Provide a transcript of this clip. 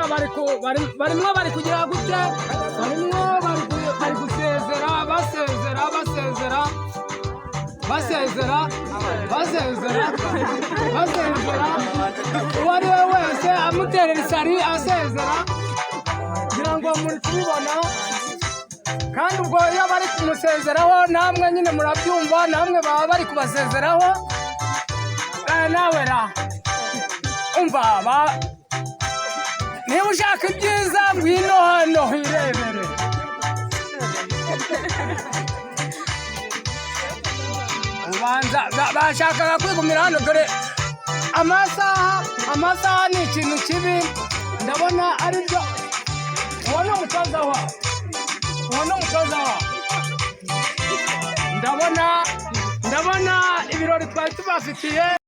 barimwo bari kugira gute, barimwo bari gusezera uwo ari we wese amuterera isari asezera kugira ngo muri kubibona. Kandi ubwo iyo bari kumusezeraho namwe nyine murabyumva, namwe baba bari kubasezeraho. Nawe ra umva niba ushaka ibyiza ngwino hano hirebere. Ubanza bashakaga kwigumira hano, dore amasaha ni ikintu kibi. Ndabona ari byo. Uwo ni umutoza wa ndabona ibirori twari tubafitiye.